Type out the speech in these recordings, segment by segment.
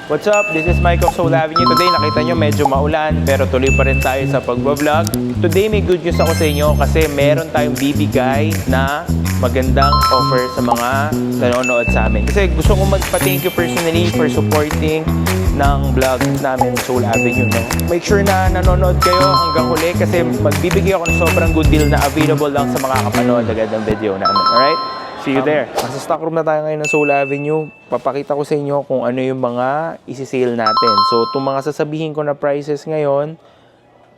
What's up? This is Mike of Soul Avenue. Today, nakita nyo medyo maulan pero tuloy pa rin tayo sa pag-vlog. Today, may good news ako sa inyo kasi meron tayong bibigay na magandang offer sa mga nanonood sa amin. Kasi gusto ko magpa-thank you personally for supporting ng vlog namin Soul Avenue. No? Make sure na nanonood kayo hanggang huli kasi magbibigay ako ng sobrang good deal na available lang sa mga kapanood agad ng video namin. Alright? See you there. Nasa stock room na tayo ngayon ng Soul Avenue. Papakita ko sa inyo kung ano yung mga isi-sale natin. So, itong mga sasabihin ko na prices ngayon,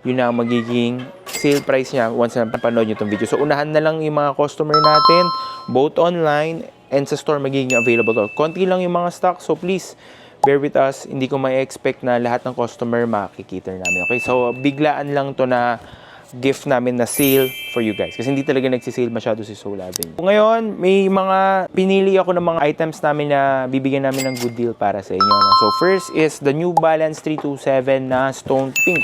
yun na ang magiging sale price niya once na napanood nyo itong video. So, unahan na lang yung mga customer natin, both online and sa store magiging available to. Konti lang yung mga stock, so please, bear with us. Hindi ko may expect na lahat ng customer makikita namin. Okay, so biglaan lang to na gift namin na sale for you guys. Kasi hindi talaga nagsisale masyado si Soul Avenue. Ngayon, may mga pinili ako ng mga items namin na bibigyan namin ng good deal para sa inyo. No? So first is the New Balance 327 na Stone Pink.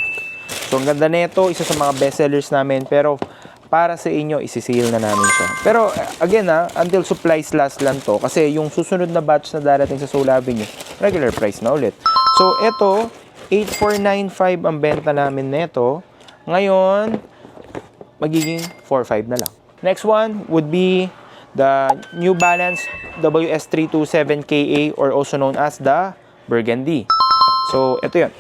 So ang ganda nito, isa sa mga best sellers namin. Pero para sa inyo, isi-sale na namin siya. Pero again until supplies last lang to. Kasi yung susunod na batch na darating sa Soul Avenue, regular price na ulit. So ito, 8,495 ang benta namin nito. Ngayon, magiging 4,500 na lang. Next one would be the New Balance WS327KA or also known as the Burgundy. So, ito yun.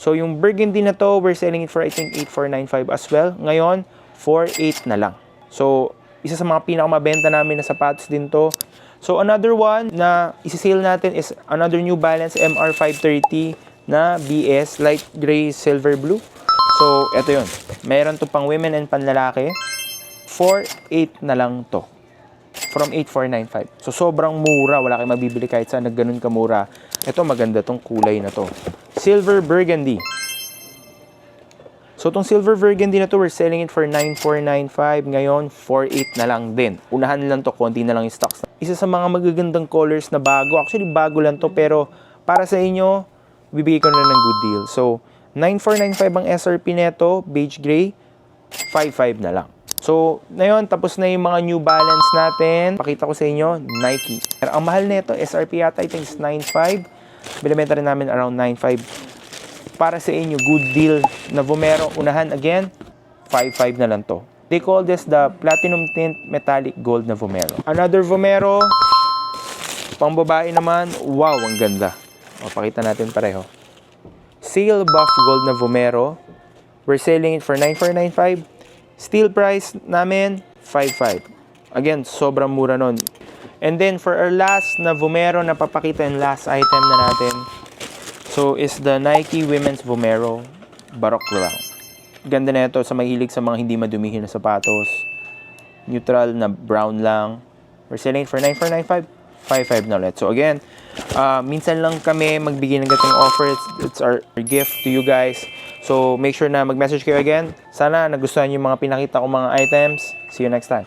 So, yung Burgundy na to, we're selling it for I think 8,495 as well. Ngayon, 4,800 na lang. So, isa sa mga pinakamabenta namin na sapatos din to. So, another one na isi-sale natin is another New Balance MR530 na BS light gray silver blue. So, ito yun. Meron to pang women and panlalaki. 4,800 na lang to. From 8,495. So, sobrang mura. Wala kayong mabibili kahit saan na ganun kamura. Ito, maganda tong kulay na to. Silver Burgundy. So, itong Silver Burgundy na to, we're selling it for 9,495. Ngayon, 4,800 na lang din. Unahan lang to, konti na lang yung stocks. Isa sa mga magagandang colors na bago. Actually, bago lang to, pero para sa inyo, bibigay ko na ng good deal. So, 9,495 ang SRP neto, beige gray, 5,500 na lang. So, ngayon, tapos na yung mga New Balance natin. Pakita ko sa inyo, Nike. Pero ang mahal neto, SRP yata, I think is 9,500. Binibenta rin namin around 9,500. Para sa inyo, good deal na Vomero. Unahan, again, 5,500 na lang to. They call this the Platinum Tint Metallic Gold na Vomero. Another Vomero, pang babae naman, wow, ang ganda. O, pakita natin pareho. Sale Buff Gold na Vomero. We're selling it for 9,495. Steel price namin, 5,500. Again, sobrang mura nun. And then, for our last na Vomero na papakita yung last item na natin. So, is the Nike Women's Vomero Baroque Round. Ganda na ito sa mahilig sa mga hindi madumihin na sapatos. Neutral na brown lang. We're selling it for 9,495. 5,500 na ulit. So again, minsan lang kami magbigay ng ganitong offer. It's our gift to you guys. So make sure na mag-message kayo again. Sana nagustuhan yung mga pinakita kong mga items. See you next time.